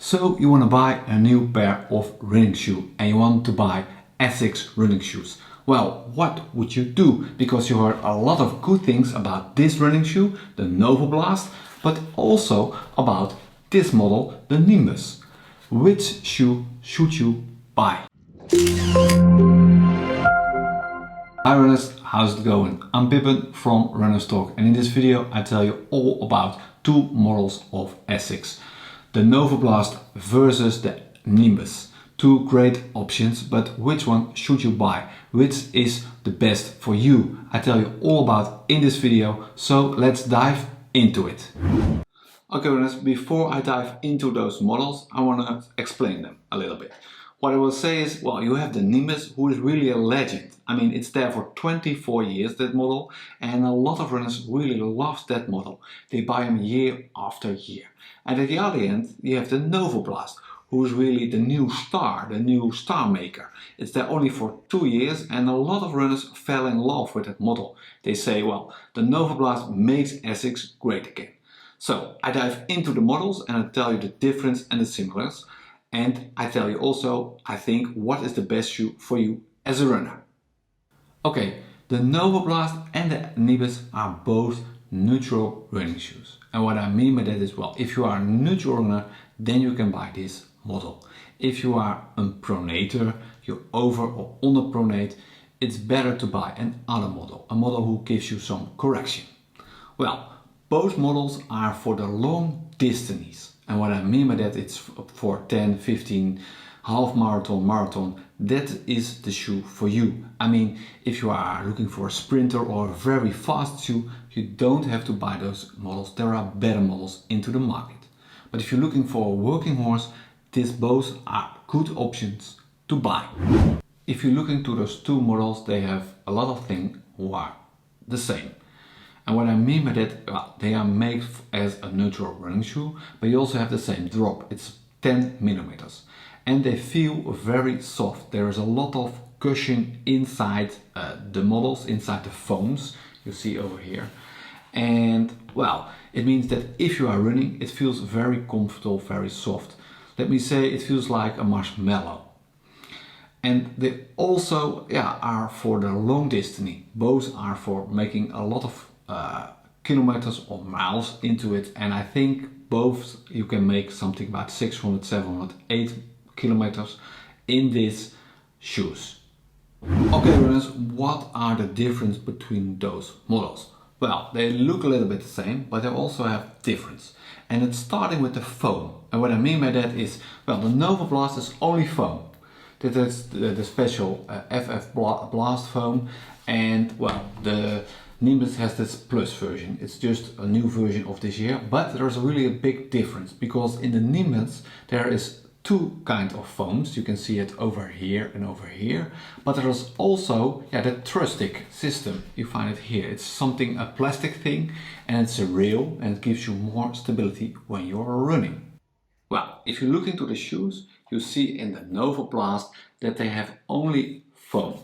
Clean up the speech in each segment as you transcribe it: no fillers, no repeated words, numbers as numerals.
So you want to buy a new pair of running shoes and you want to buy ASICS running shoes. Well, what would you do? Because you heard a lot of good things about this running shoe, the Novablast, but also about this model, the Nimbus. Which shoe should you buy? Hi runners, how's it going? I'm Pippen from Runners Talk, and in this video I tell you all about two models of ASICS. The Novablast versus the Nimbus. Two great options, but which one should you buy? Which is the best for you? I tell you all about in this video, so let's dive into it. Okay runners, before I dive into those models, I want to explain them a little bit. What I will say is, well, you have the Nimbus, who is really a legend. I mean, it's there for 24 years, that model, and a lot of runners really love that model. They buy them year after year. And at the other end, you have the Novablast, who is really the new star maker. It's there only for 2 years, and a lot of runners fell in love with that model. They say, well, the Novablast makes ASICS great again. So I dive into the models and I tell you the difference and the similars. And I tell you also, I think, what is the best shoe for you as a runner. Okay, the Novablast and the Nimbus are both neutral running shoes. And what I mean by that is, well, if you are a neutral runner, then you can buy this model. If you are a pronator, you're over or under pronate, it's better to buy another model, a model who gives you some correction. Well, both models are for the long distances. And what I mean by that, it's for 10, 15, half marathon, that is the shoe for you. I mean, if you are looking for a sprinter or a very fast shoe, you don't have to buy those models. There are better models into the market. But if you're looking for a working horse, these both are good options to buy. If you look into those two models, they have a lot of things who are the same. And what I mean by that, well, they are made as a neutral running shoe, but you also have the same drop. It's 10 millimeters. And they feel very soft. There is a lot of cushion inside the models, inside the foams you see over here. And well, it means that if you are running, it feels very comfortable, very soft. Let me say it feels like a marshmallow. And they also are for the long distance. Both are for making a lot of kilometers or miles into it, and I think both you can make something about 600, 700, 8 kilometers in these shoes. Okay runners, what are the difference between those models? Well, they look a little bit the same, but they also have difference. And it's starting with the foam. And what I mean by that is, well, the Novablast is only foam. That is the special FF Blast foam, and well, the Nimbus has this plus version. It's just a new version of this year, but there's really a big difference because in the Nimbus there is two kinds of foams. You can see it over here and over here, but there is also the Trustic system. You find it here. It's something, a plastic thing, and it's a rail, and it gives you more stability when you're running. Well, if you look into the shoes, you see in the Novablast that they have only foam,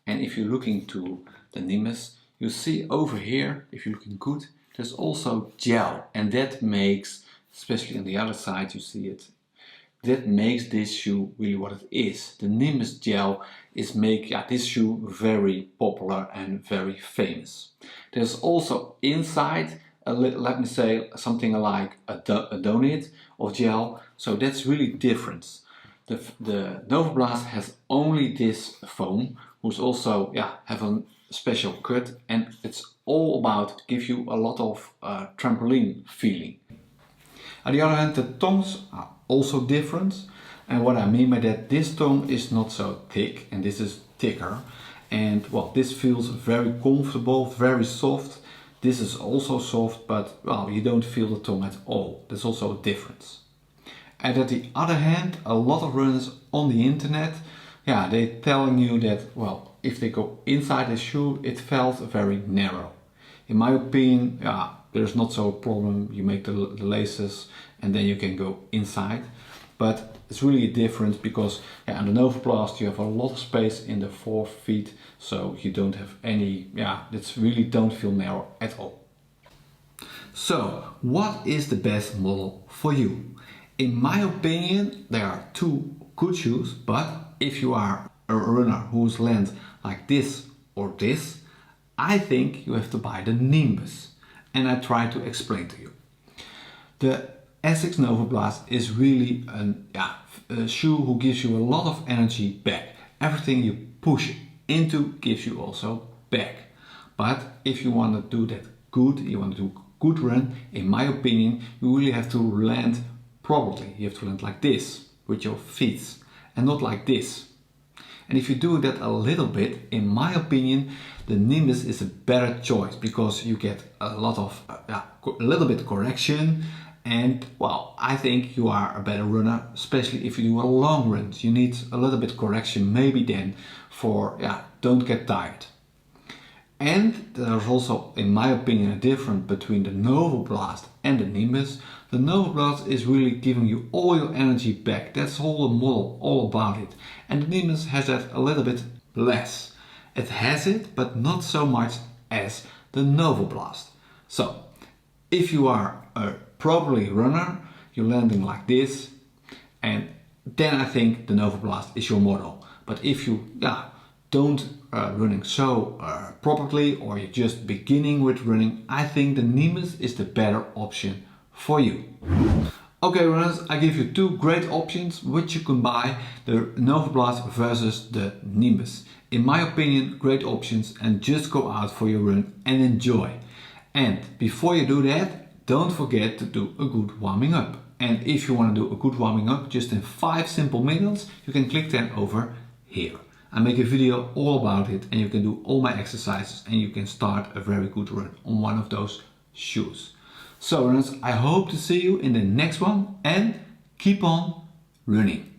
and if you look into the Nimbus, you see over here, if you're looking good, there's also gel, and that makes, especially on the other side you see it, that makes this shoe really what it is. The Nimbus gel is make this shoe very popular and very famous. There's also inside, let me say, something like a donut of gel, so that's really different. The Novablast has only this foam, who's also have a special cut, and it's all about to give you a lot of trampoline feeling. On the other hand, the tongues are also different, and what I mean by that, this tongue is not so thick and this is thicker, and well, this feels very comfortable, very soft. This is also soft, but well, you don't feel the tongue at all. There's also a difference. And at the other hand, a lot of runners on the internet, they're telling you that, well, if they go inside the shoe, it felt very narrow. In my opinion, there's not so a problem. You make the laces and then you can go inside. But it's really a difference because on the Novablast you have a lot of space in the 4 feet, so you don't have any, it's really don't feel narrow at all. So, what is the best model for you? In my opinion, there are two good shoes, but if you are a runner who's land like this or this, I think you have to buy the Nimbus. And I try to explain to you. The ASICS Novablast is really a shoe who gives you a lot of energy back. Everything you push into gives you also back. But if you want to do that good, you want to do a good run, in my opinion, you really have to land properly. You have to land like this with your feet and not like this. And if you do that a little bit, in my opinion, the Nimbus is a better choice because you get a lot of a little bit correction. And well, I think you are a better runner, especially if you do a long run. You need a little bit correction maybe then for, don't get tired. And there's also, in my opinion, a difference between the Novablast and the Nimbus. The Novablast is really giving you all your energy back. That's all the model, all about it. And the Nimbus has that a little bit less. It has it, but not so much as the Novablast. So, if you are a properly runner, you're landing like this, and then I think the Novablast is your model. But if you don't running so properly, or you're just beginning with running, I think the Nimbus is the better option for you. Okay runners, I give you two great options which you can buy, the Novablast versus the Nimbus. In my opinion, great options, and just go out for your run and enjoy. And before you do that, don't forget to do a good warming up. And if you want to do a good warming up just in 5 simple minutes, you can click then over here. I make a video all about it, and you can do all my exercises and you can start a very good run on one of those shoes. So runners, I hope to see you in the next one, and keep on running.